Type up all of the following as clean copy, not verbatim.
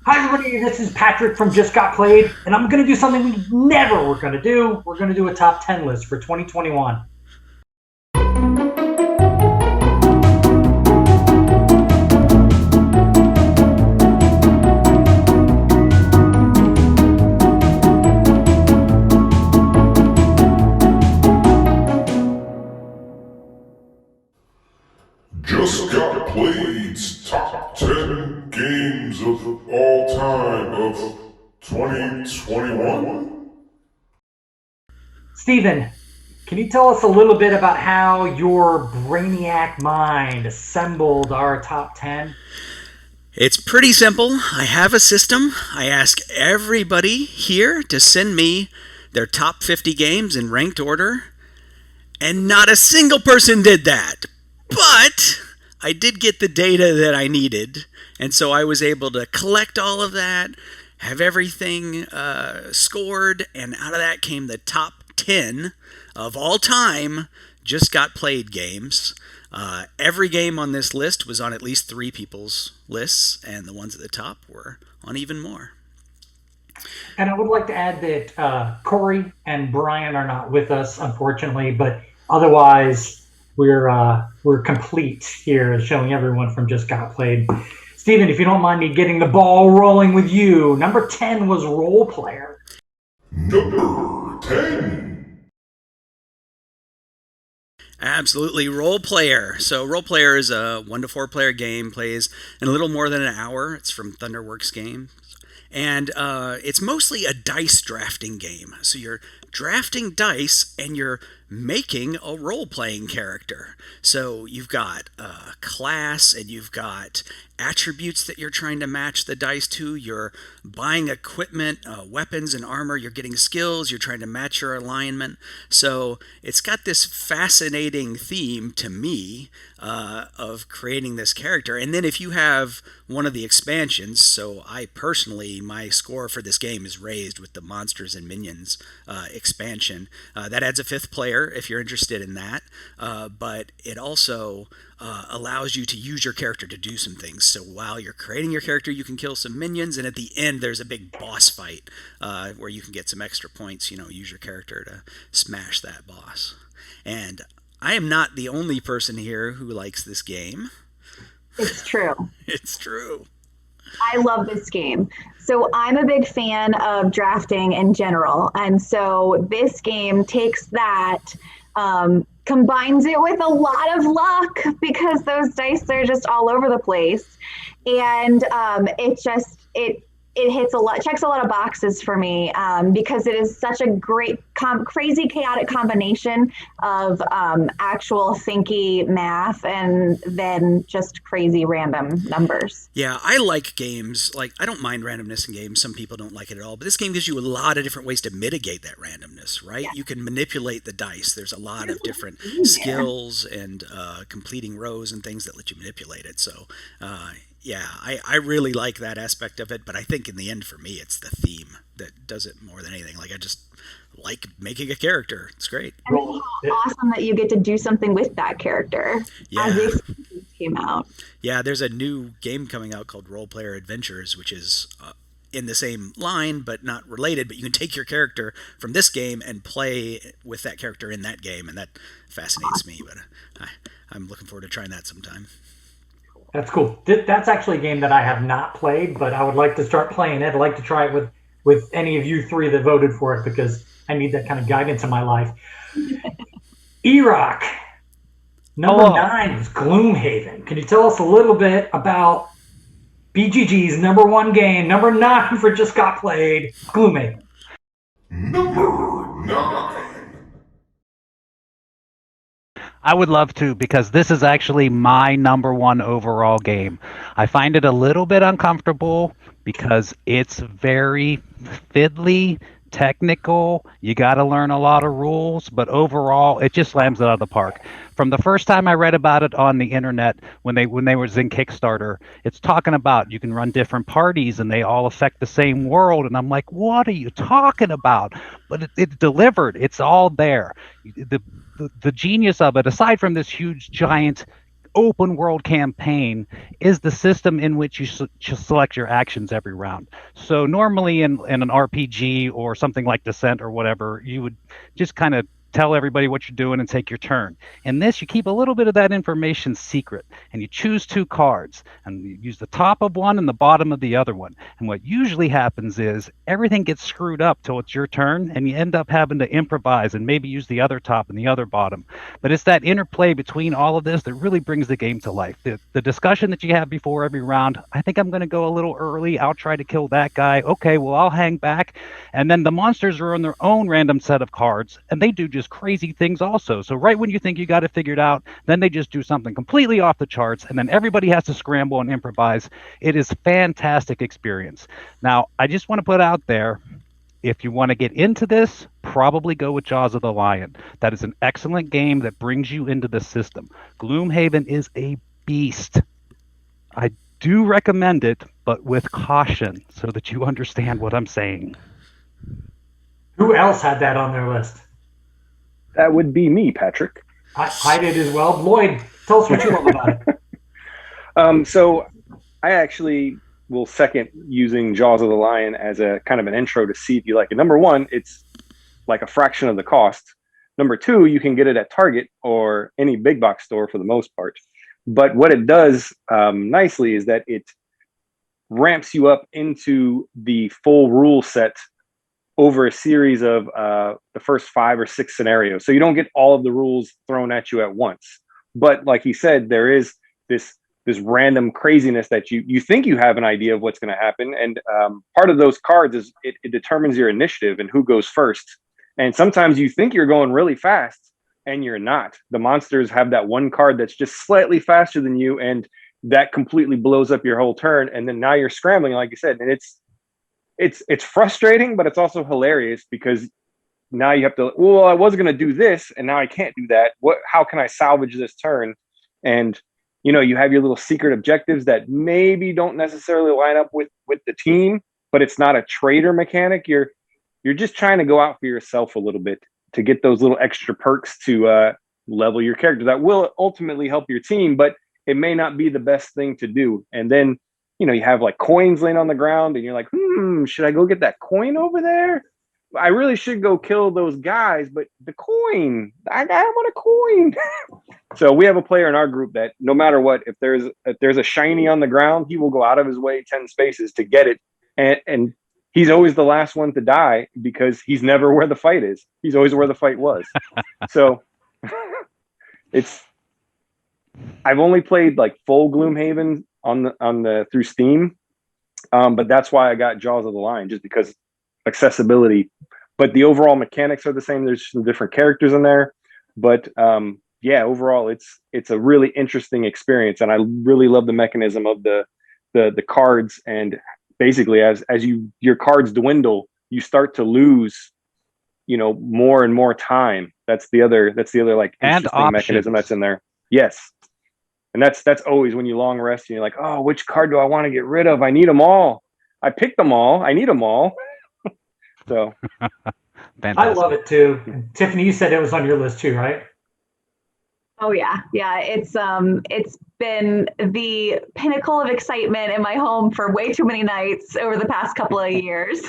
Hi everybody, this is Patrick from Just Got Played, and I'm going to do something we never were going to do. We're going to do a top 10 list for 2021. Just Got Played's top 10 games of all time of 2021. Steven, can you tell us a little bit about how your brainiac mind assembled our top 10? It's pretty simple. I have a system. I ask everybody here to send me their top 50 games in ranked order, and not a single person did that. But I did get the data that I needed, and so I was able to collect all of that, have everything scored, and out of that came the top 10 of all time Just Got Played games. Every game on this list was on at least 3 people's lists, and the ones at the top were on even more. And I would like to add that Cory and Brian are not with us, unfortunately, but otherwise we're complete here, showing everyone from Just Got Played. Steven, if you don't mind me getting the ball rolling with you, number 10 was Role Player. Number 10. Absolutely, Role Player. So Role Player is a 1 to 4 player game, plays in a little more than an hour. It's from Thunderworks Games. And it's mostly a dice drafting game. So you're drafting dice and you're making a role-playing character. So you've got a class and you've got attributes that you're trying to match the dice to. You're buying equipment, weapons and armor. You're getting skills. You're trying to match your alignment. So it's got this fascinating theme to me of creating this character. And then if you have one of the expansions, so I personally, my score for this game is raised with the Monsters and Minions expansion. That adds a 5th player if you're interested in that. But it also allows you to use your character to do some things. So while you're creating your character, you can kill some minions, and at the end there's a big boss fight where you can get some extra points, use your character to smash that boss. And I am not the only person here who likes this game. It's true. It's true. I love this game. So I'm a big fan of drafting in general. And so this game takes that, combines it with a lot of luck because those dice are just all over the place. And it hits checks a lot of boxes for me because it is such a great, crazy, chaotic combination of actual thinky math and then just crazy random numbers. Yeah, I like games. I don't mind randomness in games. Some people don't like it at all. But this game gives you a lot of different ways to mitigate that randomness, right? Yeah. You can manipulate the dice. There's a lot of different skills and completing rows and things that let you manipulate it. So, yeah, I really like that aspect of it, but I think in the end for me it's the theme that does it more than anything. I just like making a character. It's great. And it's awesome that you get to do something with that character as the expansions came out. Yeah, there's a new game coming out called Role Player Adventures, which is in the same line but not related, but you can take your character from this game and play with that character in that game, and that fascinates me, but I'm looking forward to trying that sometime. That's cool. That's actually a game that I have not played, but I would like to start playing it. I'd like to try it with any of you 3 that voted for it because I need that kind of guidance in my life. E-Rock. Number 9 is Gloomhaven. Can you tell us a little bit about BGG's number 1 game, number 9 for Just Got Played, Gloomhaven? Number 9. I would love to, because this is actually my number 1 overall game. I find it a little bit uncomfortable because it's very fiddly, technical. You got to learn a lot of rules, but overall, it just slams it out of the park. From the first time I read about it on the internet, when they was in Kickstarter, it's talking about you can run different parties and they all affect the same world, and I'm like, what are you talking about? But it delivered. It's all there. The genius of it, aside from this huge giant open world campaign is the system in which you select your actions every round. So normally in an RPG or something like Descent or whatever, you would just kind of tell everybody what you're doing and take your turn. In this, you keep a little bit of that information secret, and you choose 2 cards, and you use the top of one and the bottom of the other one. And what usually happens is everything gets screwed up till it's your turn, and you end up having to improvise and maybe use the other top and the other bottom. But it's that interplay between all of this that really brings the game to life. The discussion that you have before every round, I think I'm going to go a little early. I'll try to kill that guy. Okay, well, I'll hang back. And then the monsters are on their own random set of cards, and they do just crazy things also. So right when you think you got it figured out, then they just do something completely off the charts, and then everybody has to scramble and improvise. It is fantastic experience. Now, I just want to put out there, if you want to get into this, probably go with Jaws of the Lion. That is an excellent game that brings you into the system. Gloomhaven is a beast. I do recommend it, but with caution so that you understand what I'm saying. Who else had that on their list? That would be me, Patrick. I did as well. Lloyd, tell us what you love about it. So I actually will second using Jaws of the Lion as a kind of an intro to see if you like it. Number one, it's like a fraction of the cost. Number two, you can get it at Target or any big box store for the most part. But what it does nicely is that it ramps you up into the full rule set over a series of the first 5 or 6 scenarios. So you don't get all of the rules thrown at you at once. But like he said, there is this random craziness that you think you have an idea of what's going to happen. And part of those cards is it determines your initiative and who goes first. And sometimes you think you're going really fast and you're not. The monsters have that one card that's just slightly faster than you, and that completely blows up your whole turn. And then now you're scrambling, like you said, and it's frustrating, but it's also hilarious because now you have to, well, I was going to do this and now I can't do that. How can I salvage this turn? And, you have your little secret objectives that maybe don't necessarily line up with the team, but it's not a trader mechanic. You're just trying to go out for yourself a little bit to get those little extra perks to level your character that will ultimately help your team, but it may not be the best thing to do. And then, you have like coins laying on the ground and you're like, should I go get that coin over there? I really should go kill those guys, but the coin, I want a coin. So we have a player in our group that no matter what, if there's a shiny on the ground, he will go out of his way 10 spaces to get it. And he's always the last one to die because he's never where the fight is. He's always where the fight was. So I've only played like full Gloomhaven on the through Steam, but that's why I got Jaws of the Lion, just because accessibility. But the overall mechanics are the same. There's some different characters in there, but yeah, overall it's a really interesting experience, and I really love the mechanism of the cards. And basically, as your cards dwindle, you start to lose, more and more time. That's the other like interesting mechanism that's in there. Yes. And that's always when you long rest and you're like, oh, which card do I want to get rid of? I need them all. I picked them all. I need them all. So I love it too. Tiffany, you said it was on your list too, right? Oh yeah. It's been the pinnacle of excitement in my home for way too many nights over the past couple of years.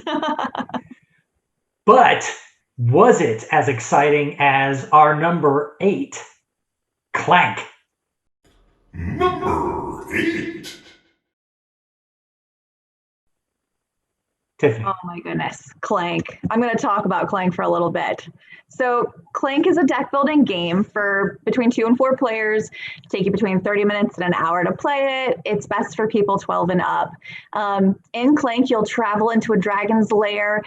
But was it as exciting as our number 8, Clank? Number 8. Tiffany. Oh my goodness, Clank. I'm going to talk about Clank for a little bit. So Clank is a deck building game for between 2 and 4 players. Take you between 30 minutes and an hour to play it. It's best for people 12 and up. In Clank, you'll travel into a dragon's lair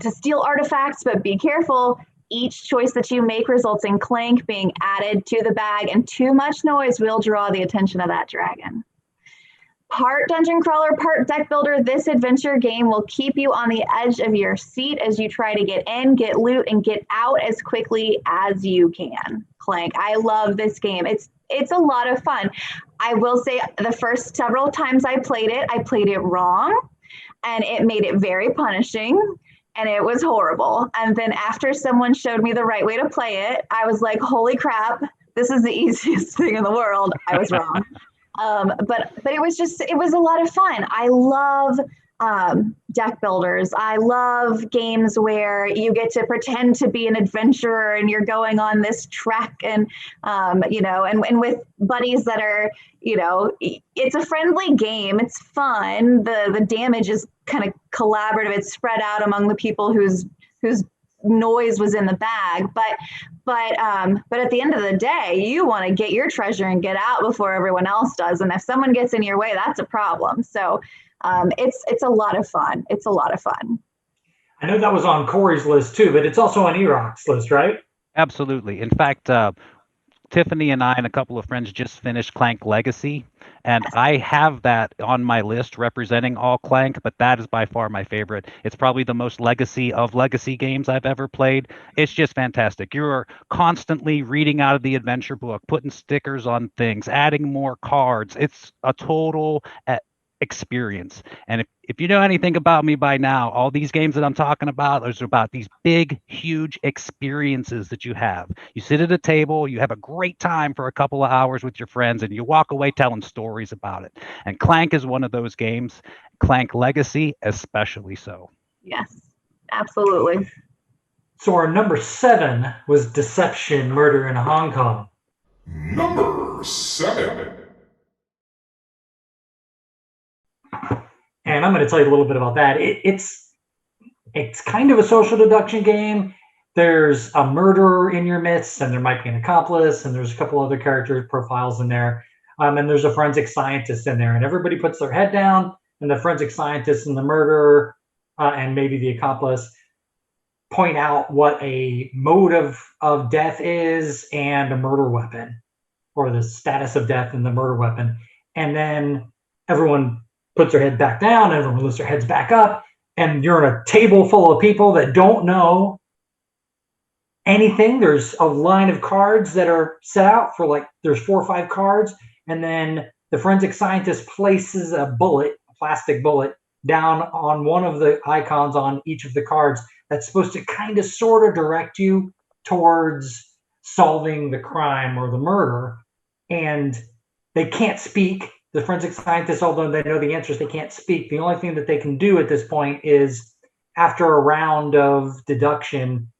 to steal artifacts, but be careful. Each choice that you make results in Clank being added to the bag, and too much noise will draw the attention of that dragon. Part dungeon crawler, part deck builder, this adventure game will keep you on the edge of your seat as you try to get in, get loot, and get out as quickly as you can. Clank, I love this game. It's a lot of fun. I will say the first several times I played it wrong, and it made it very punishing, and it was horrible. And then after someone showed me the right way to play it, I was like, holy crap, this is the easiest thing in the world. I was wrong. But it was a lot of fun. I love deck builders. I love games where you get to pretend to be an adventurer and you're going on this trek and and with buddies that are, it's a friendly game. It's fun. The damage is kind of collaborative. It's spread out among the people whose noise was in the bag. But at the end of the day, you want to get your treasure and get out before everyone else does. And if someone gets in your way, that's a problem. So it's a lot of fun. It's a lot of fun. I know that was on Cory's list too, but it's also on Eroc's list, right? Absolutely. In fact, Tiffany and I and a couple of friends just finished Clank Legacy, and I have that on my list representing all Clank, but that is by far my favorite. It's probably the most legacy of legacy games I've ever played. It's just fantastic. You're constantly reading out of the adventure book, putting stickers on things, adding more cards. It's a total experience. And if you know anything about me by now, all these games that I'm talking about, those are about these big, huge experiences that you have. You sit at a table, you have a great time for a couple of hours with your friends, and you walk away telling stories about it. And Clank is one of those games. Clank Legacy, especially so. Yes, absolutely. So our number 7 was Deception, Murder in Hong Kong. Number 7. And I'm going to tell you a little bit about that. It's kind of a social deduction game. There's a murderer in your midst, and there might be an accomplice, and there's a couple other character profiles in there. And there's a forensic scientist in there, and everybody puts their head down, and the forensic scientist and the murderer and maybe the accomplice point out what a mode of death is and a murder weapon, or the status of death and the murder weapon. And then everyone puts their head back down, and everyone lifts their heads back up, and you're in a table full of people that don't know anything. There's a line of cards that are set out for there's 4 or 5 cards, and then the forensic scientist places a plastic bullet, down on one of the icons on each of the cards that's supposed to kind of sort of direct you towards solving the crime or the murder. And they can't speak. The forensic scientists, although they know the answers, they can't speak. The only thing that they can do at this point is, after a round of deduction,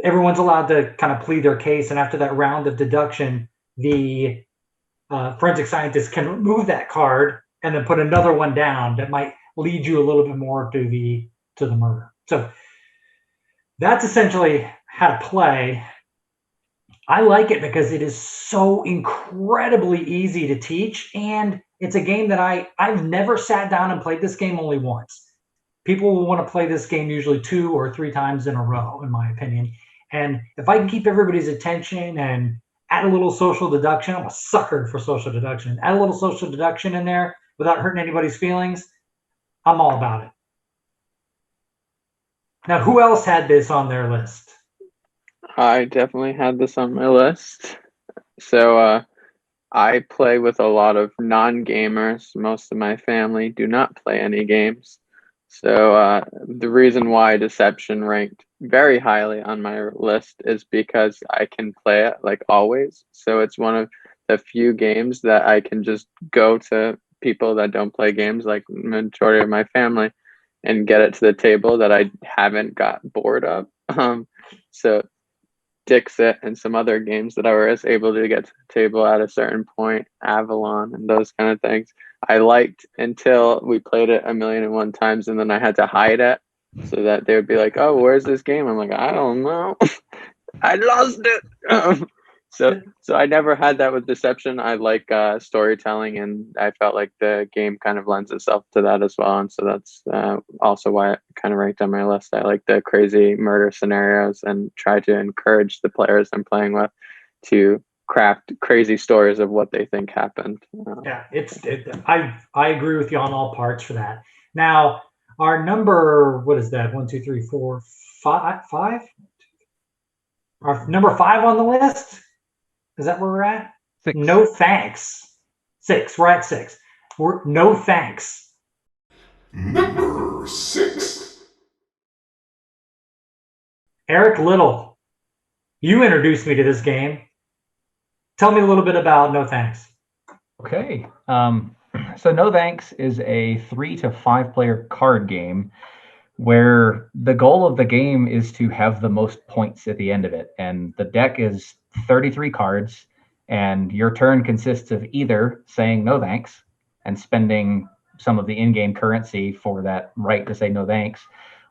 everyone's allowed to kind of plead their case. And after that round of deduction, the forensic scientist can remove that card and then put another one down that might lead you a little bit more to the murder. So that's essentially how to play. I like it because it is so incredibly easy to teach, and it's a game that I've never sat down and played this game only once. People will want to play this game usually 2 or 3 times in a row, in my opinion. And if I can keep everybody's attention and add a little social deduction, I'm a sucker for social deduction. Add a little social deduction in there without hurting anybody's feelings, I'm all about it. Now, who else had this on their list? I definitely had this on my list. So I play with a lot of non-gamers. Most of my family do not play any games. So the reason why Deception ranked very highly on my list is because I can play it like always. So it's one of the few games that I can just go to people that don't play games, like the majority of my family, and get it to the table that I haven't got bored of. So Dixit and some other games that I was able to get to the table at a certain point, Avalon and those kind of things, I liked until we played it 1,000,001 times, and then I had to hide it so that they would be like, "Oh, where's this game?" I'm like, "I don't know. I lost it." So I never had that with Deception. I like storytelling, and I felt like the game kind of lends itself to that as well. And so that's also why it kind of ranked on my list. I like the crazy murder scenarios and try to encourage the players I'm playing with to craft crazy stories of what they think happened. Yeah, I agree with you on all parts for that. Now, our number, what is that? 1, 2, 3, 4, 5? Our number 5 on the list? Is that where we're at? 6. No thanks. 6. We're at 6. We're no thanks. Number 6. Eric Little, you introduced me to this game. tell me a little bit about No Thanks. Okay. So No Thanks is a 3 to 5 player card game where the goal of the game is to have the most points at the end of it. And the deck is 33 cards, and your turn consists of either saying no thanks and spending some of the in-game currency for that right to say no thanks,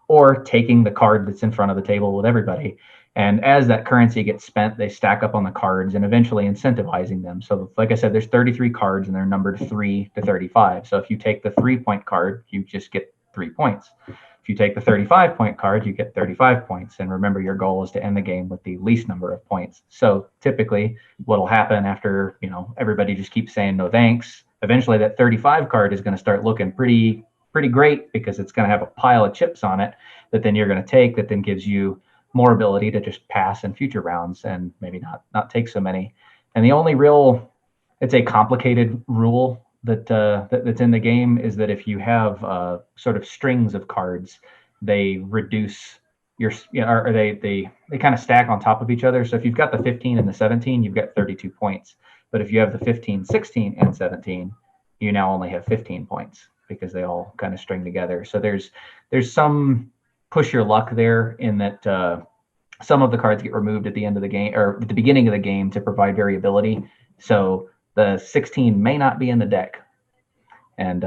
or taking the card that's in front of the table with everybody. And as that currency gets spent, they stack up on the cards and eventually incentivizing them. So like I said, there's 33 cards and they're numbered 3 to 35. So if you take the 3-point card, you just get 3 points. If you take the 35-point card, you get 35 points. And remember, your goal is to end the game with the least number of points. So typically what'll happen after, everybody just keeps saying no thanks, eventually that 35 card is going to start looking pretty great, because it's going to have a pile of chips on it that then you're going to take, that then gives you more ability to just pass in future rounds and maybe not take so many. And the only real, it's a complicated rule that's in the game is that if you have sort of strings of cards, they reduce your, or they kind of stack on top of each other. So if you've got the 15 and the 17, you've got 32 points. But if you have the 15, 16, and 17, you now only have 15 points because they all kind of string together. So there's some push your luck there in that some of the cards get removed at the end of the game or at the beginning of the game to provide variability. So the 16 may not be in the deck, and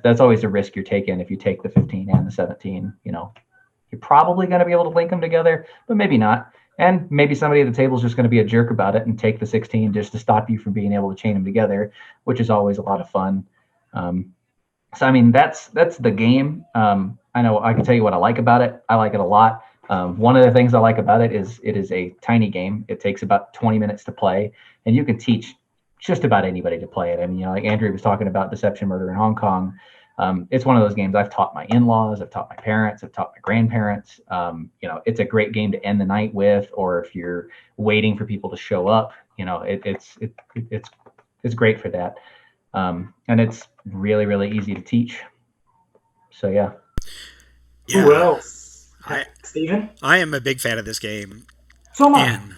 that's always a risk you're taking if you take the 15 and the 17. You're probably going to be able to link them together, but maybe not. And maybe somebody at the table is just going to be a jerk about it and take the 16 just to stop you from being able to chain them together, which is always a lot of fun. So I mean, that's the game. I know I can tell you what I like about it. I like it a lot. One of the things I like about it is a tiny game. It takes about 20 minutes to play, and you can teach just about anybody to play it. I mean, like Andrew was talking about Deception Murder in Hong Kong. It's one of those games I've taught my in-laws, I've taught my parents, I've taught my grandparents. It's a great game to end the night with, or if you're waiting for people to show up, it's great for that. And it's really, really easy to teach. So yeah. Who else? Steven? I am a big fan of this game. So am I.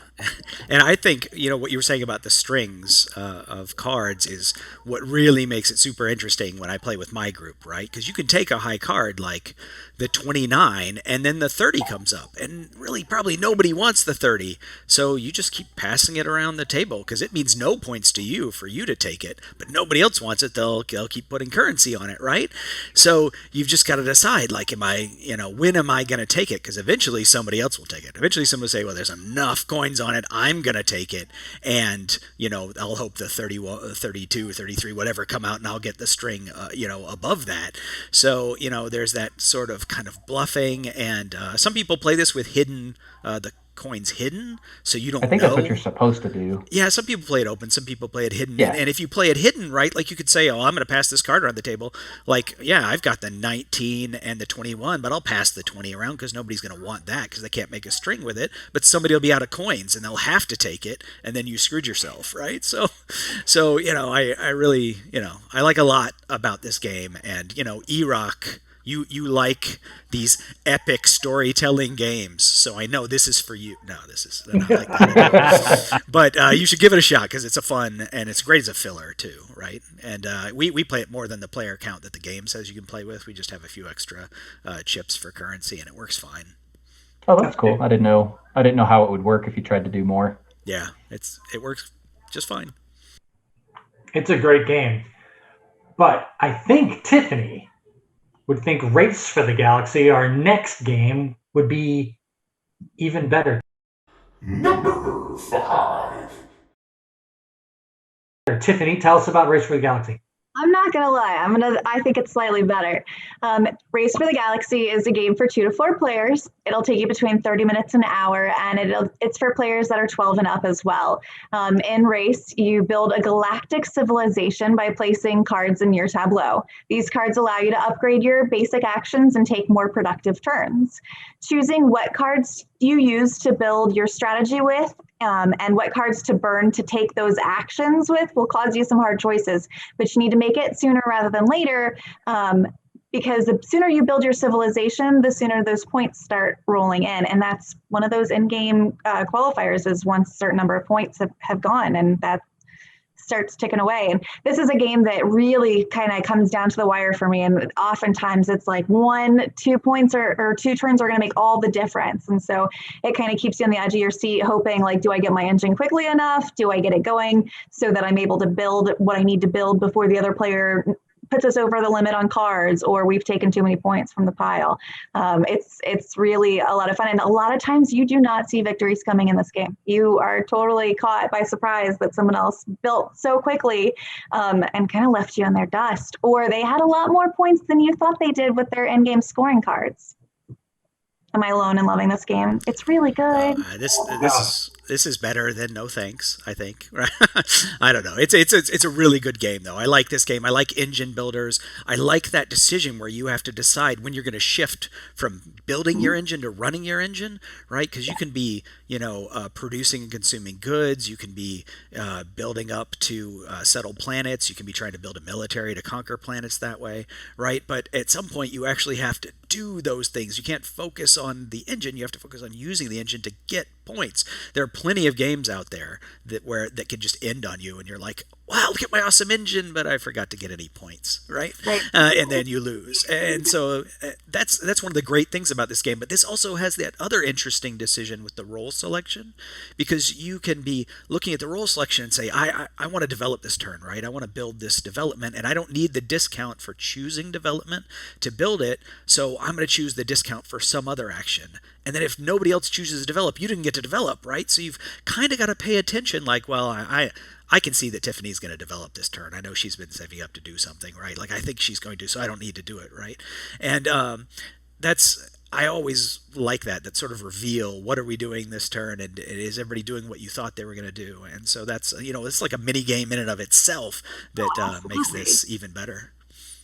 And I think, what you were saying about the strings of cards is what really makes it super interesting when I play with my group, right? Because you can take a high card like the 29 and then the 30 comes up. And really probably nobody wants the 30. So you just keep passing it around the table because it means no points to you for you to take it. But nobody else wants it. They'll keep putting currency on it, right? So you've just got to decide, like, when am I going to take it? Because eventually somebody else will take it. Eventually someone will say, well, there's enough coins on it, I'm gonna take it, and I'll hope the 30, 32, 33, whatever come out, and I'll get the string above that. So there's that sort of kind of bluffing, and some people play this with hidden the coins hidden, so you don't know. I think that's what you're supposed to do. Yeah, some people play it open, some people play it hidden. Yeah. And if you play it hidden, right, like you could say, oh, I'm going to pass this card around the table. Like, yeah, I've got the 19 and the 21, but I'll pass the 20 around because nobody's going to want that because they can't make a string with it. But somebody will be out of coins and they'll have to take it, and then you screwed yourself, right? So I really, I like a lot about this game. And, E-Rock, you like these epic storytelling games, so I know this is for you. No, this is not like that. But you should give it a shot because it's a fun, and it's great as a filler too, right? And we play it more than the player count that the game says you can play with. We just have a few extra chips for currency, and it works fine. Oh, that's cool. I didn't know how it would work if you tried to do more. Yeah, it works just fine. It's a great game, but I think Tiffany would think Race for the Galaxy, our next game, would be even better. Number 5. Tiffany, tell us about Race for the Galaxy. I'm not gonna lie. I think it's slightly better. Race for the Galaxy is a game for 2 to 4 players. It'll take you between 30 minutes and an hour, and it's for players that are 12 and up as well. In Race, you build a galactic civilization by placing cards in your tableau. These cards allow you to upgrade your basic actions and take more productive turns. Choosing what cards you use to build your strategy with and what cards to burn to take those actions with will cause you some hard choices, but you need to make it sooner rather than later because the sooner you build your civilization, the sooner those points start rolling in. And that's one of those in-game qualifiers, is once a certain number of points have gone, and that starts ticking away. And this is a game that really kind of comes down to the wire for me. And oftentimes it's like 1-2 points or 2 turns are going to make all the difference. And so it kind of keeps you on the edge of your seat, hoping like, do I get my engine quickly enough? Do I get it going so that I'm able to build what I need to build before the other player puts us over the limit on cards, or we've taken too many points from the pile. It's really a lot of fun. And a lot of times you do not see victories coming in this game. You are totally caught by surprise that someone else built so quickly and kind of left you in their dust, or they had a lot more points than you thought they did with their in-game scoring cards. Am I alone in loving this game? It's really good. This is better than No Thanks, I think. I don't know. It's a really good game, though. I like this game. I like engine builders. I like that decision where you have to decide when you're going to shift from building your engine to running your engine, right? Because you can be, producing and consuming goods. You can be building up to settle planets. You can be trying to build a military to conquer planets that way, right? But at some point, you actually have to do those things. You can't focus on the engine. You have to focus on using the engine to get points. There are plenty of games out there that can just end on you, and you're like, wow, look at my awesome engine, but I forgot to get any points, right? And then you lose. And so that's one of the great things about this game. But this also has that other interesting decision with the role selection, because you can be looking at the role selection and say, I want to develop this turn, right? I want to build this development, and I don't need the discount for choosing development to build it, so I'm going to choose the discount for some other action. And then if nobody else chooses to develop, you didn't get to develop, right? So you've kind of got to pay attention, like, well, I can see that Tiffany's going to develop this turn. I know she's been saving up to do something, right? Like, I think she's going to, so I don't need to do it, right? And I always like that sort of reveal, what are we doing this turn, and is everybody doing what you thought they were going to do? And so that's, it's like a mini game in and of itself that makes this even better.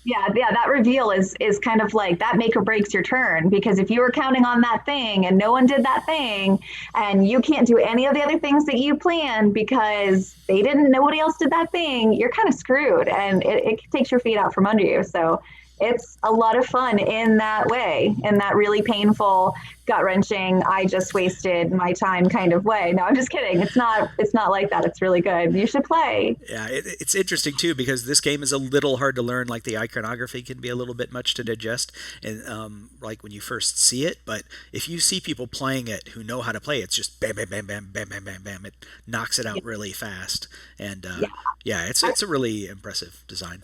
Yeah, that reveal is kind of like that make or breaks your turn, because if you were counting on that thing and no one did that thing, and you can't do any of the other things that you planned because nobody else did that thing, you're kind of screwed, and it takes your feet out from under you. So it's a lot of fun in that way, in that really painful, gut-wrenching, I just wasted my time kind of way. No, I'm just kidding. It's not like that. It's really good. You should play. Yeah, it's interesting too, because this game is a little hard to learn. Like, the iconography can be a little bit much to digest, and like when you first see it. But if you see people playing it who know how to play, it's just bam, bam, bam, bam, bam, bam, bam, bam. It knocks it out really fast, and it's a really impressive design.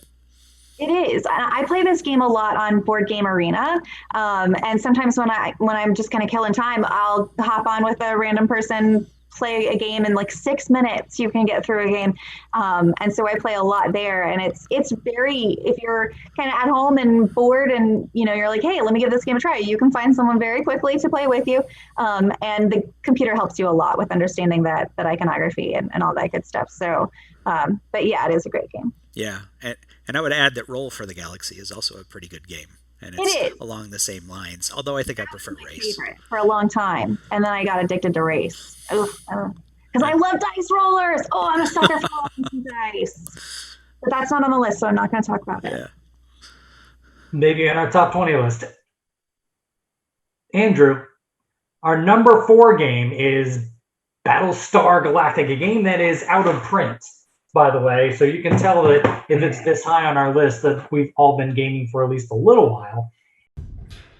It is. I play this game a lot on Board Game Arena, and sometimes when I'm just kind of killing time, I'll hop on with a random person, play a game in like 6 minutes. You can get through a game, and so I play a lot there. And it's very, if you're kind of at home and bored, and you're like, hey, let me give this game a try, you can find someone very quickly to play with you, and the computer helps you a lot with understanding that iconography and all that good stuff. So, but yeah, it is a great game. Yeah, and I would add that Roll for the Galaxy is also a pretty good game, and it's along the same lines. Although I think I prefer Race for a long time, and then I got addicted to Race because I love dice rollers. Oh, I'm a sucker for dice, but that's not on the list, so I'm not going to talk about it. Yeah. Maybe on our top 20 list. Andrew, our number 4 game is Battlestar Galactica, a game that is out of print, by the way, so you can tell that if it's this high on our list that we've all been gaming for at least a little while.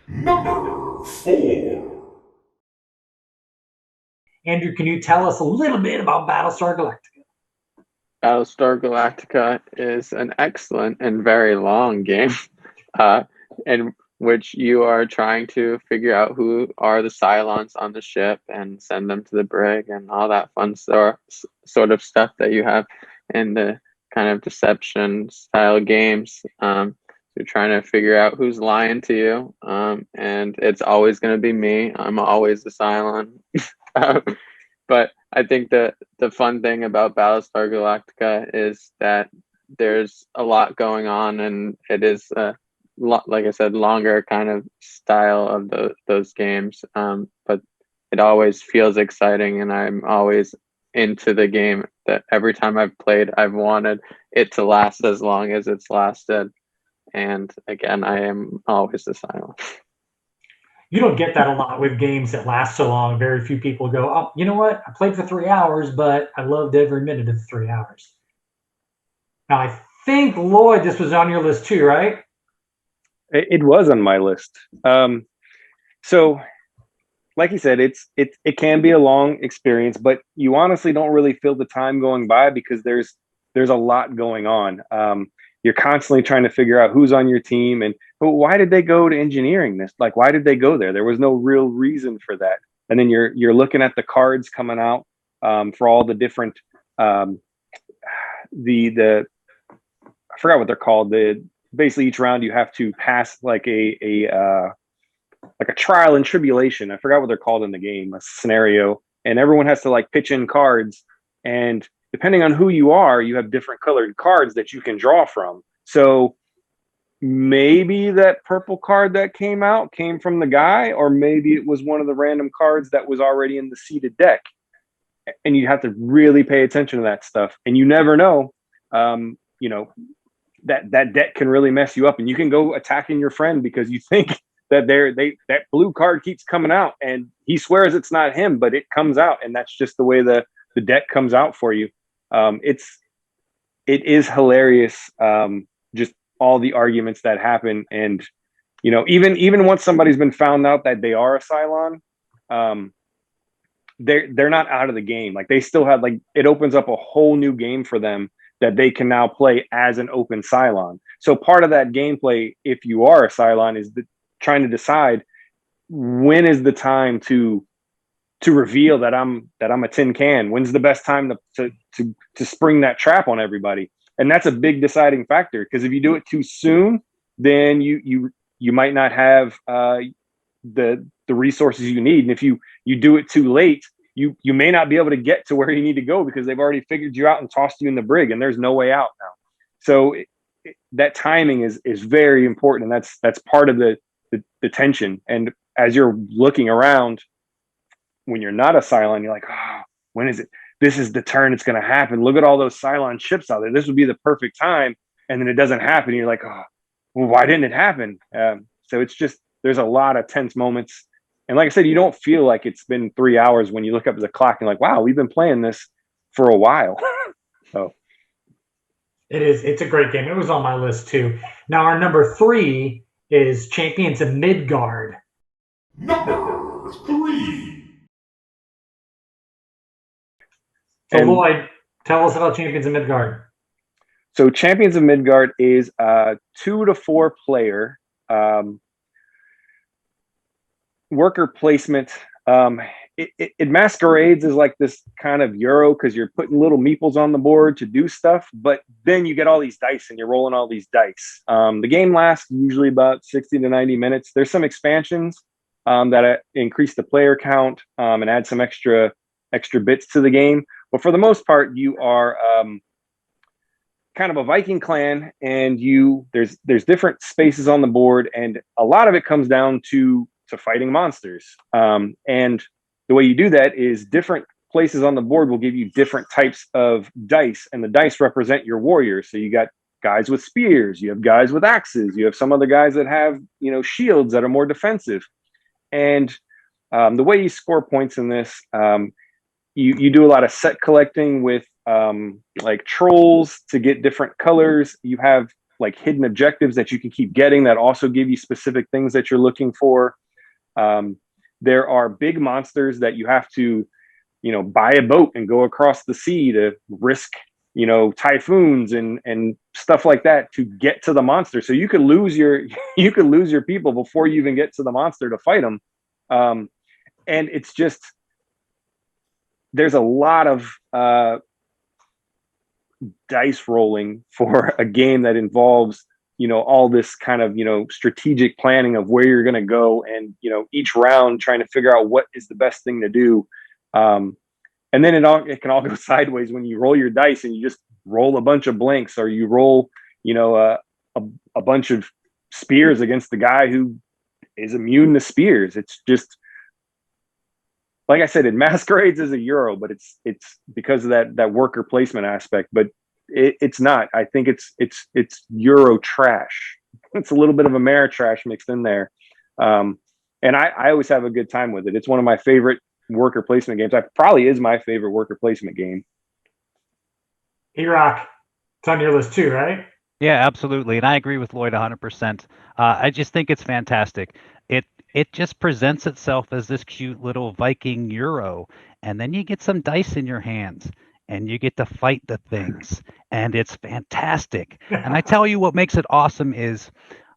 Number 4. Andrew, can you tell us a little bit about Battlestar Galactica? Battlestar Galactica is an excellent and very long game, in which you are trying to figure out who are the Cylons on the ship and send them to the brig and all that fun sort of stuff that you have in the kind of deception style games. You're trying to figure out who's lying to you, and it's always going to be me. I'm always the Cylon. But I think that the fun thing about Battlestar Galactica is that there's a lot going on, and it is like I said, longer kind of style of those games. But it always feels exciting, and I'm always into the game. That every time I've played, I've wanted it to last as long as it's lasted. And again, I am always the silent. You don't get that a lot with games that last so long. Very few people go, oh, you know what? I played for 3 hours, but I loved every minute of the 3 hours. Now, I think, Lloyd, this was on your list too, right? It was on my list. So, like you said, it can be a long experience, but you honestly don't really feel the time going by because there's a lot going on. You're constantly trying to figure out who's on your team and why did they go to engineering this? Like, why did they go there? There was no real reason for that. And then you're looking at the cards coming out for all the different the I forgot what they're called. Basically each round you have to pass like a trial and tribulation. I forgot what they're called in the game, a scenario, and everyone has to like pitch in cards, and depending on who you are, you have different colored cards that you can draw from. So maybe that purple card that came out came from the guy, or maybe it was one of the random cards that was already in the seeded deck. And you have to really pay attention to that stuff. And you never know, that deck can really mess you up, and you can go attacking your friend because you think that that blue card keeps coming out and he swears it's not him, but it comes out, and that's just the way the deck comes out for you. It is hilarious, just all the arguments that happen. And even once somebody's been found out that they are a Cylon, they're not out of the game. Like, they still have, like, it opens up a whole new game for them that they can now play as an open Cylon. So part of that gameplay, if you are a Cylon, is trying to decide when is the time to reveal that I'm a tin can. When's the best time to spring that trap on everybody? And that's a big deciding factor, because if you do it too soon, then you might not have the resources you need. And if you do it too late, you may not be able to get to where you need to go because they've already figured you out and tossed you in the brig, and there's no way out now. So that timing is very important, and that's part of the tension. And as you're looking around, when you're not a Cylon, you're like, oh, when is it? This is the turn it's going to happen. Look at all those Cylon ships out there. This would be the perfect time. And then it doesn't happen. You're like, oh, well, why didn't it happen? So it's just, there's a lot of tense moments. And like I said, you don't feel like it's been 3 hours when you look up at the clock and like, wow, we've been playing this for a while. So it's a great game. It was on my list too. Now our number 3 is Champions of Midgard. Number 3. So Lloyd, tell us about Champions of Midgard. So Champions of Midgard is a 2 to 4 player worker placement. It masquerades as like this kind of Euro because you're putting little meeples on the board to do stuff, but then you get all these dice and you're rolling all these dice. The game lasts usually about 60 to 90 minutes. There's some expansions that increase the player count and add some extra bits to the game. But for the most part, you are kind of a Viking clan, and there's different spaces on the board, and a lot of it comes down to fighting monsters. And the way you do that is different places on the board will give you different types of dice, and the dice represent your warriors. So you got guys with spears, you have guys with axes, you have some other guys that have shields that are more defensive. And the way you score points in this, you do a lot of set collecting with like trolls to get different colors. You have like hidden objectives that you can keep getting that also give you specific things that you're looking for. There are big monsters that you have to, buy a boat and go across the sea to risk, typhoons and stuff like that to get to the monster. So you could lose your people before you even get to the monster to fight them. And it's just, there's a lot of dice rolling for a game that involves all this kind of strategic planning of where you're going to go, and each round trying to figure out what is the best thing to do, and then it can all go sideways when you roll your dice and you just roll a bunch of blanks, or you roll a bunch of spears against the guy who is immune to spears. It's just, like I said, it masquerades as a Euro, but it's because of that worker placement aspect. But it's not. I think it's Euro trash. it's a little bit of Ameritrash mixed in there. And I always have a good time with it. It's one of my favorite worker placement games. It probably is my favorite worker placement game. E-Rock, it's on your list too, right? Yeah, absolutely. And I agree with Lloyd 100%. I just think it's fantastic. It just presents itself as this cute little Viking Euro, and then you get some dice in your hands and you get to fight the things, and it's fantastic. And I tell you what makes it awesome is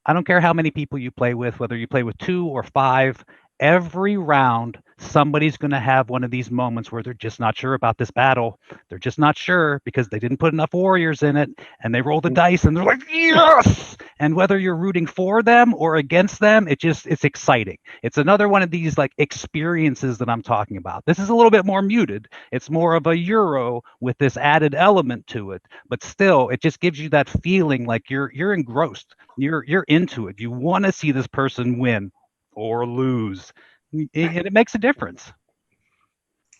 I don't care how many people you play with, whether you play with 2 or 5, every round somebody's going to have one of these moments where they're just not sure about this battle. They're just not sure because they didn't put enough warriors in it, and they roll the dice and they're like, yes! And whether you're rooting for them or against them, it's exciting. It's another one of these like experiences that I'm talking about. This is a little bit more muted. It's more of a Euro with this added element to it, but still it just gives you that feeling like you're engrossed. You're into it. You want to see this person win or lose, and it makes a difference.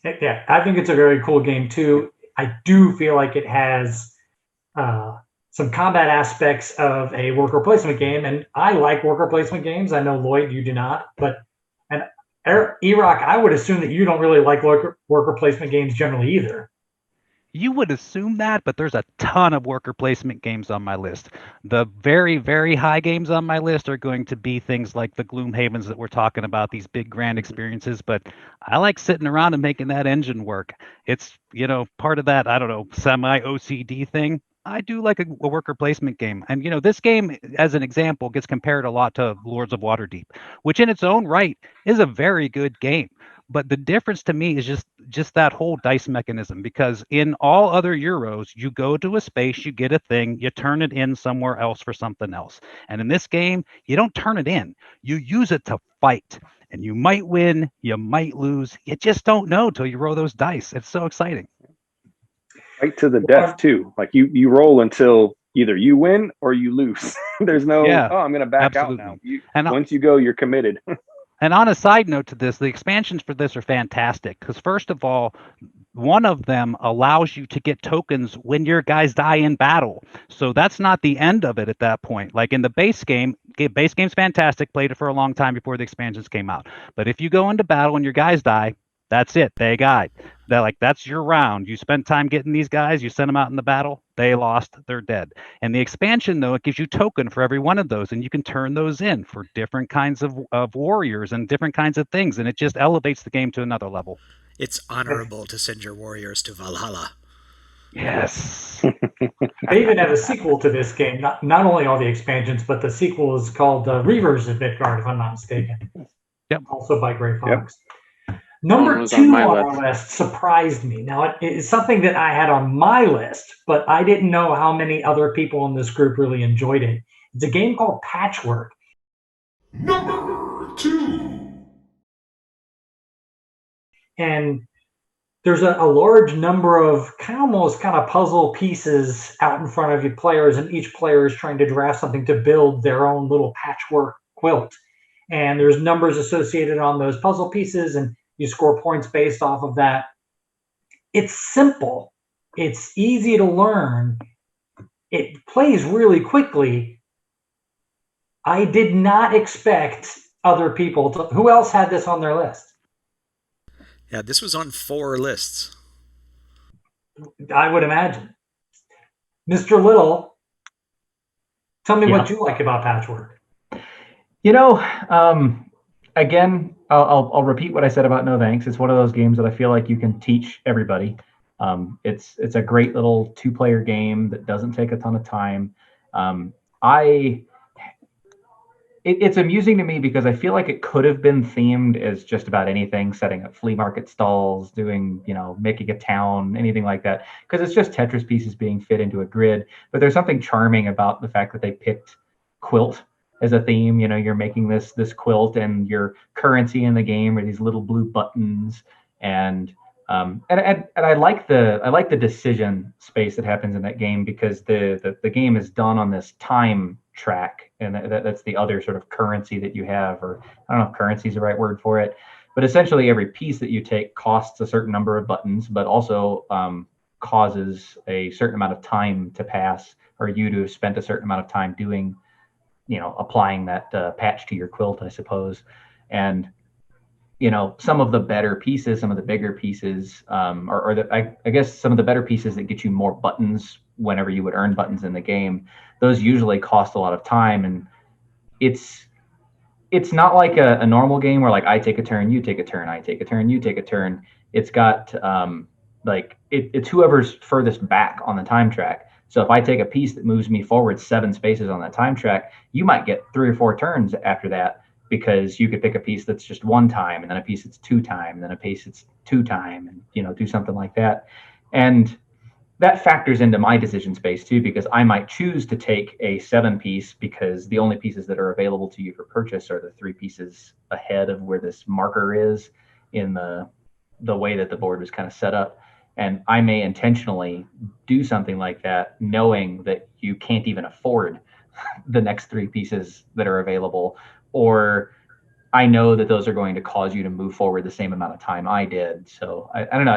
Yeah, I think it's a very cool game too. I do feel like it has some combat aspects of a worker placement game, and I like worker placement games. I know, Lloyd, you do not, but and E-Rock, I would assume that you don't really like worker placement games generally either. You would assume that, but there's a ton of worker placement games on my list. The very, very high games on my list are going to be things like the Gloomhavens that we're talking about, these big grand experiences, but I like sitting around and making that engine work. It's, part of that, I don't know, semi-OCD thing. I do like a worker placement game. And, this game, as an example, gets compared a lot to Lords of Waterdeep, which in its own right is a very good game. But the difference to me is just that whole dice mechanism, because in all other Euros, you go to a space, you get a thing, you turn it in somewhere else for something else. And in this game, you don't turn it in. You use it to fight. And you might win, you might lose. You just don't know till you roll those dice. It's so exciting. Right to the death, too. Like you roll until either you win or you lose. There's no, I'm going to back out now. Once you go, you're committed. And on a side note to this, the expansions for this are fantastic because, first of all, one of them allows you to get tokens when your guys die in battle. So that's not the end of it at that point. Like in the base game's fantastic. Played it for a long time before the expansions came out. But if you go into battle and your guys die, that's it. They died. That's your round. You spent time getting these guys. You sent them out in the battle. They lost. They're dead. And the expansion, though, it gives you token for every one of those, and you can turn those in for different kinds of warriors and different kinds of things, and it just elevates the game to another level. It's honorable to send your warriors to Valhalla. Yes. They even have a sequel to this game. Not only all the expansions, but the sequel is called Reavers of Midgard, if I'm not mistaken. Yep. Also by Grey Fox. Yep. Number 2 on our list surprised me. Now, it's something that I had on my list, but I didn't know how many other people in this group really enjoyed it. It's a game called Patchwork. Number 2. And there's a large number of almost kind of puzzle pieces out in front of you players, and each player is trying to draft something to build their own little patchwork quilt. And there's numbers associated on those puzzle pieces, and you score points based off of that. It's simple. It's easy to learn. It plays really quickly. I did not expect other people to. Who else had this on their list? Yeah, this was on 4 lists. I would imagine. Mr. Little, tell me what you like about Patchwork. Again, I'll repeat what I said about No Thanks. It's one of those games that I feel like you can teach everybody. It's a great little 2-player game that doesn't take a ton of time. It's amusing to me because I feel like it could have been themed as just about anything, setting up flea market stalls, doing, making a town, anything like that, because it's just Tetris pieces being fit into a grid. But there's something charming about the fact that they picked quilt as a theme. You're making this quilt, and your currency in the game are these little blue buttons, and I like the decision space that happens in that game, because the game is done on this time track, and that's the other sort of currency that you have, or I don't know if currency is the right word for it, but essentially every piece that you take costs a certain number of buttons, but also causes a certain amount of time to pass, or you to have spent a certain amount of time doing applying that patch to your quilt, I suppose. And some of the better pieces, some of the bigger pieces, I guess some of the better pieces that get you more buttons whenever you would earn buttons in the game, those usually cost a lot of time. And it's not like a normal game where like I take a turn, you take a turn, I take a turn, you take a turn. It's got it's whoever's furthest back on the time track. So if I take a piece that moves me forward 7 spaces on that time track, you might get 3 or 4 turns after that, because you could pick a piece that's just 1 time, and then a piece that's 2 time, and then a piece that's 2 time, and do something like that. And that factors into my decision space too, because I might choose to take a 7 piece because the only pieces that are available to you for purchase are the 3 pieces ahead of where this marker is in the way that the board was kind of set up. And I may intentionally do something like that, knowing that you can't even afford the next 3 pieces that are available, or I know that those are going to cause you to move forward the same amount of time I did. So I don't know.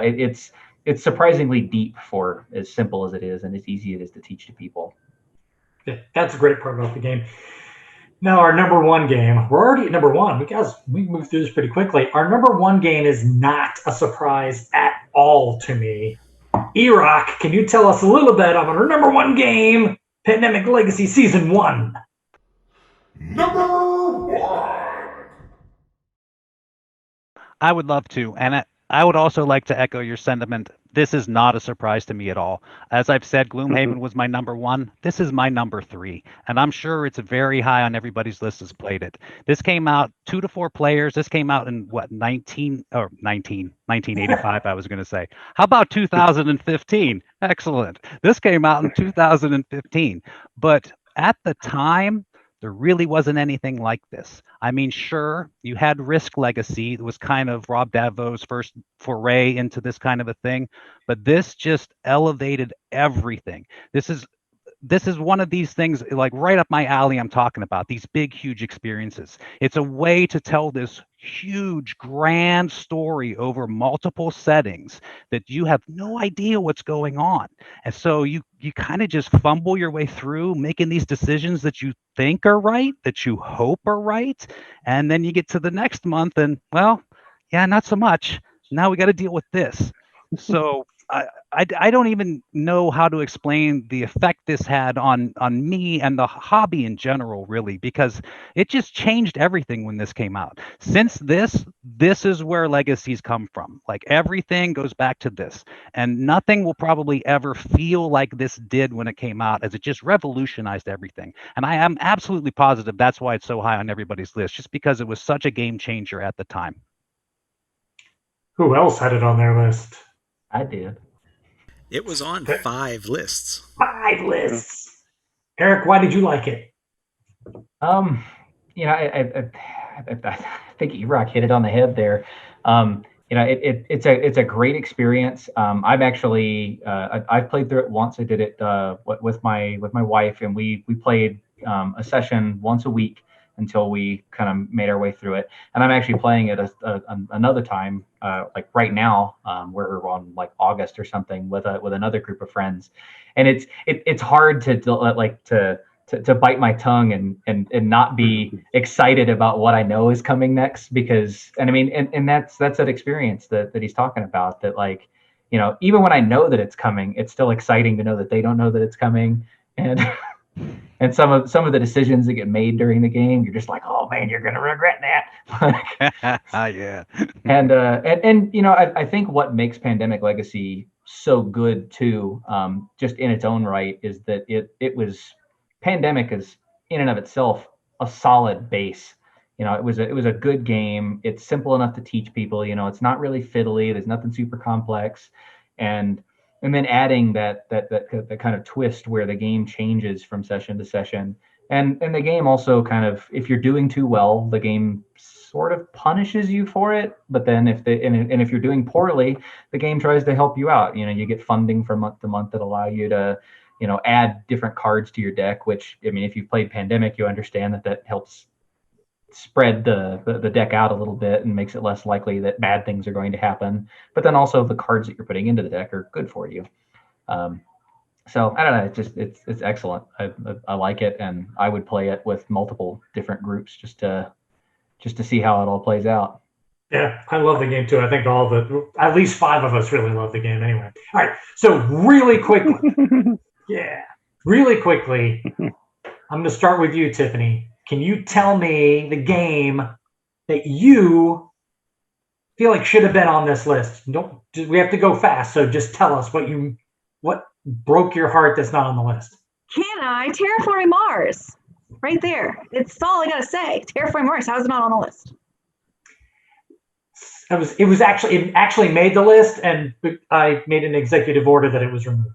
It's surprisingly deep for as simple as it is, and as easy it is to teach to people. Yeah, that's a great part about the game. Now, our number 1 game, we're already at number 1. We moved through this pretty quickly. Our number 1 game is not a surprise at all to me. E-Rock, can you tell us a little bit about our number 1 game, Pandemic Legacy Season 1? Number 1! I would love to, and I would also like to echo your sentiment. This is not a surprise to me at all. As I've said, Gloomhaven was my number 1. This is my number 3, and I'm sure it's very high on everybody's list has played it. This came out 2 to 4 players. This came out in 1985, I was going to say. How about 2015? Excellent. This came out in 2015, but at the time, there really wasn't anything like this. I mean, sure, you had Risk Legacy. It was kind of Rob Davo's first foray into this kind of a thing, but this just elevated everything. This is one of these things like right up my alley. I'm talking about these big, huge experiences. It's a way to tell this huge, grand story over multiple settings that you have no idea what's going on. And so you kind of just fumble your way through making these decisions that you think are right, that you hope are right. And then you get to the next month and, well, yeah, not so much. Now we got to deal with this. So I don't even know how to explain the effect this had on me and the hobby in general, really, because it just changed everything when this came out. Since this is where legacies come from. Like everything goes back to this, and nothing will probably ever feel like this did when it came out, as it just revolutionized everything. And I am absolutely positive that's why it's so high on everybody's list, just because it was such a game changer at the time. Who else had it on their list? I did. It was on 5 lists. 5 lists. Eric, why did you like it? I think E-Rock hit it on the head there. It's a great experience. I've actually I've played through it once. I did it with my wife, and we played a session once a week until we kind of made our way through it. And I'm actually playing it another time, like right now, we're on like August or something with another group of friends. And it's hard to bite my tongue and not be excited about what I know is coming next, because, and I mean, and that's that experience that he's talking about, that like, even when I know that it's coming, it's still exciting to know that they don't know that it's coming. And and some of the decisions that get made during the game, you're just like, oh man, you're gonna regret that. Yeah. And I think what makes Pandemic Legacy so good too, just in its own right, is that it was, Pandemic is in and of itself a solid base. It was a good game. It's simple enough to teach people. It's not really fiddly. There's nothing super complex, and then adding that kind of twist where the game changes from session to session, and the game also kind of, if you're doing too well, the game sort of punishes you for it. But then if you're doing poorly, the game tries to help you out. You get funding from month to month that allow you to add different cards to your deck, which, I mean, if you've played Pandemic, you understand that helps spread the deck out a little bit and makes it less likely that bad things are going to happen. But then also the cards that you're putting into the deck are good for you. So I don't know. It's excellent. I like it, and I would play it with multiple different groups just to see how it all plays out. Yeah, I love the game too. I think at least 5 of us really love the game anyway. All right, so really quickly, really quickly, I'm going to start with you, Tiffany. Can you tell me the game that you feel like should have been on this list? We have to go fast, so just tell us what broke your heart that's not on the list. Can I? Terraforming Mars. Right there. It's all I got to say. Terraforming Mars. How's it not on the list? It actually made the list, and I made an executive order that it was removed.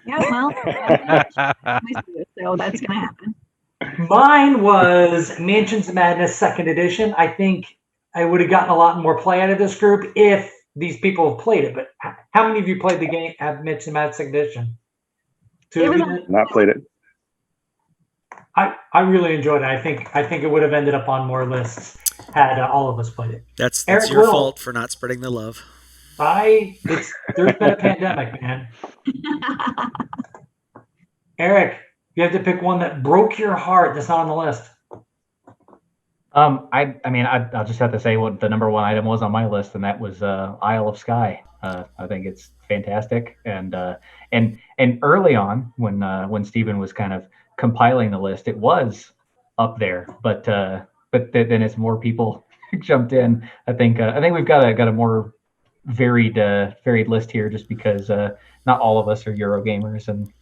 Yeah, well, so that's gonna happen. Mine was Mansions of Madness 2nd edition. I think I would have gotten a lot more play out of this group if these people have played it. But how many of you played the game at Mansions of Madness 2nd edition? Not played it. I really enjoyed it. I think it would have ended up on more lists had all of us played it. That's your fault for not spreading the love. There's been a pandemic, man. Eric, you have to pick one that broke your heart that's not on the list. I'll just have to say what the number one item was on my list, and that was Isle of Skye. I think it's fantastic, and early on when Stephen was kind of compiling the list, it was up there, but then as more people jumped in, I think we've got a more varied list here, just because not all of us are Eurogamers, and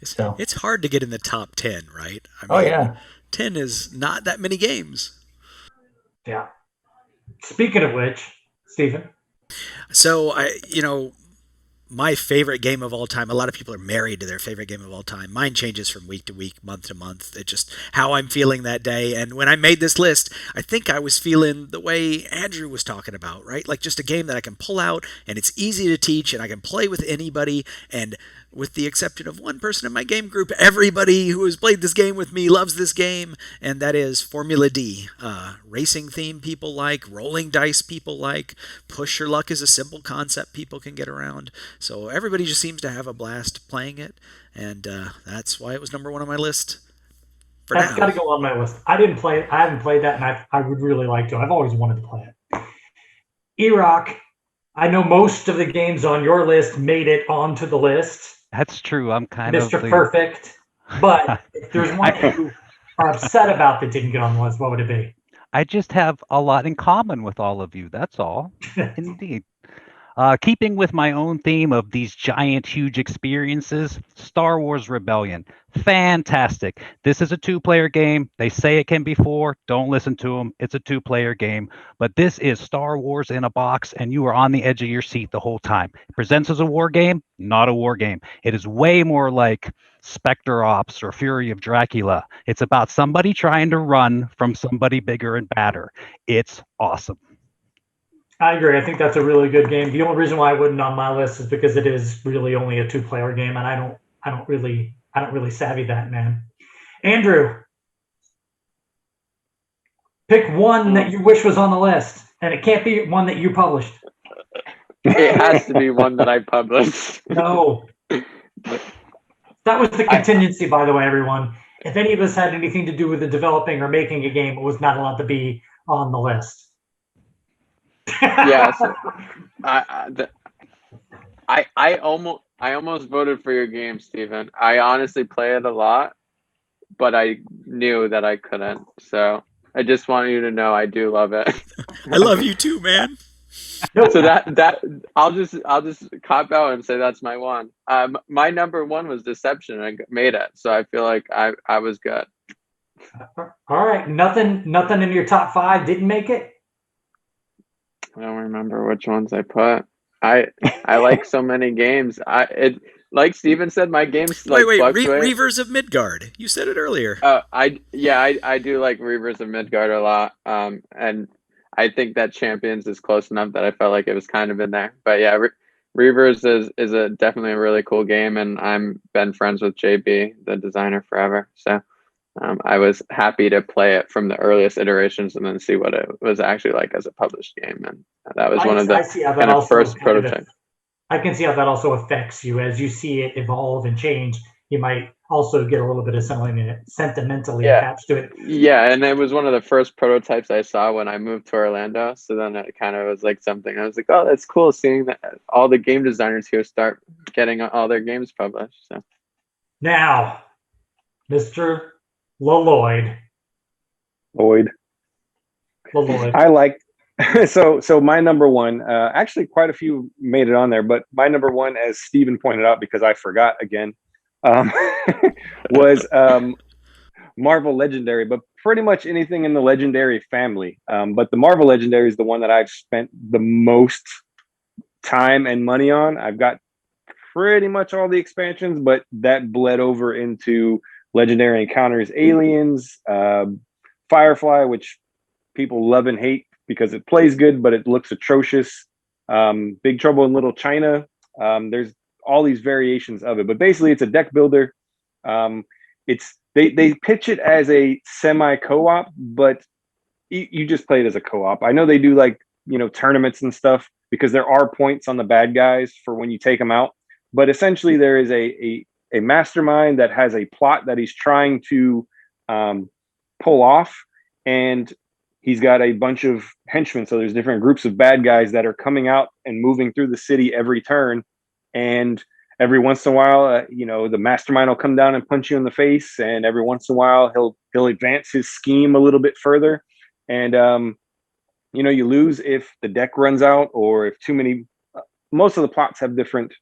so it's hard to get in the top 10, right? Yeah, 10 is not that many games. Yeah. Speaking of which, Stephen. So my favorite game of all time, a lot of people are married to their favorite game of all time. Mine changes from week to week, month to month. It's just how I'm feeling that day. And when I made this list, I think I was feeling the way Andrew was talking about, right? Like just a game that I can pull out and it's easy to teach and I can play with anybody. And with the exception of one person in my game group, everybody who has played this game with me loves this game, and that is Formula D. Racing theme people like, rolling dice people like, push your luck is a simple concept people can get around. So everybody just seems to have a blast playing it, and that's why it was number one on my list. That's got to go on my list. I haven't played that, and I would really like to. I've always wanted to play it. E-Rock, I know most of the games on your list made it onto the list. That's true. I'm kind Mr. of Perfect. But if there's one that you are upset about that didn't get on the list, what would it be? I just have a lot in common with all of you. That's all. Indeed. Keeping with my own theme of these giant, huge experiences, Star Wars Rebellion. Fantastic. This is a 2-player game. They say it can be 4. Don't listen to them. It's a 2-player game. But this is Star Wars in a box, and you are on the edge of your seat the whole time. It presents as a war game, not a war game. It is way more like Spectre Ops or Fury of Dracula. It's about somebody trying to run from somebody bigger and badder. It's awesome. I agree. I think that's a really good game. The only reason why I wouldn't on my list is because it is really only a 2-player game, and I don't really savvy that, man. Andrew, pick one that you wish was on the list, and it can't be one that you published. It has to be one that I published. No. That was the contingency, by the way, everyone. If any of us had anything to do with the developing or making a game, it was not allowed to be on the list. Yeah, so I almost voted for your game, Stephen. I honestly play it a lot, but I knew that I couldn't. So I just want you to know I do love it. I love you too, man. So that I'll just cop out and say that's my one. My number one was Deception. I made it, so I feel like I was good. All right, nothing in your top 5 didn't make it. I don't remember which ones I put. I like so many games. Like Steven said, my games like fluctuate. Reavers of Midgard. You said it earlier. I do like Reavers of Midgard a lot. And I think that Champions is close enough that I felt like it was kind of in there. But yeah, Reavers is definitely a really cool game, and I'm been friends with JB, the designer, forever. So I was happy to play it from the earliest iterations and then see what it was actually like as a published game, and that was one of the kind of first prototypes. I can see how that also affects you as you see it evolve and change. You might also get a little bit of sentimentally attached to it. Yeah, and it was one of the first prototypes I saw when I moved to Orlando. So then it kind of was like something I was like, oh, that's cool seeing that all the game designers here start getting all their games published. So now, Mr. Lloyd. Lloyd. I like so my number one, actually quite a few made it on there, but my number one, as Steven pointed out, because I forgot again, was Marvel Legendary, but pretty much anything in the Legendary family. But the Marvel Legendary is the one that I've spent the most time and money on. I've got pretty much all the expansions, but that bled over into Legendary Encounters Aliens, Firefly, which people love and hate because it plays good, but it looks atrocious. Big Trouble in Little China. There's all these variations of it, but basically it's a deck builder. They pitch it as a semi co-op, but you just play it as a co-op. I know they do like, tournaments and stuff because there are points on the bad guys for when you take them out, but essentially there is a mastermind that has a plot that he's trying to pull off, and he's got a bunch of henchmen. So there's different groups of bad guys that are coming out and moving through the city every turn. And every once in a while, the mastermind will come down and punch you in the face. And every once in a while, he'll advance his scheme a little bit further. And, you lose if the deck runs out or if too many, most of the plots have different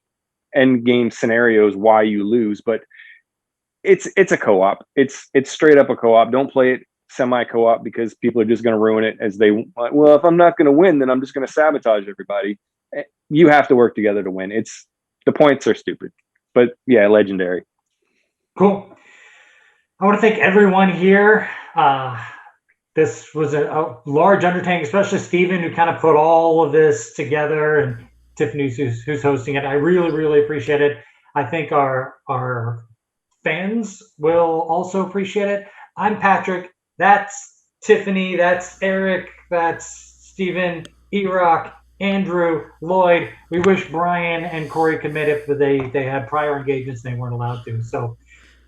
end game scenarios why you lose, but it's a co-op. It's straight up a co-op. Don't play it semi co-op because people are just going to ruin it as they want. Well, if I'm not going to win, then I'm just going to sabotage everybody. You have to work together to win. The points are stupid, but yeah, Legendary. Cool. I want to thank everyone here. This was a large undertaking, especially Steven, who kind of put all of this together, and Tiffany, who's hosting it. I really, really appreciate it. I think our fans will also appreciate it. I'm Patrick. That's Tiffany, that's Eric, that's Steven, E-Rock, Andrew, Lloyd. We wish Brian and Cory could make it, but they had prior engagements they weren't allowed to. So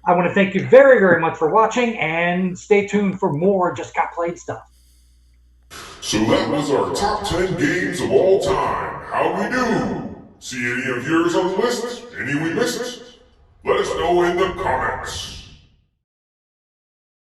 I want to thank you very, very much for watching, and stay tuned for more Just Got Played stuff. So that was our top 10 games of all time. How'd we do? See any of yours on the list? Any we missed? Let us know in the comments.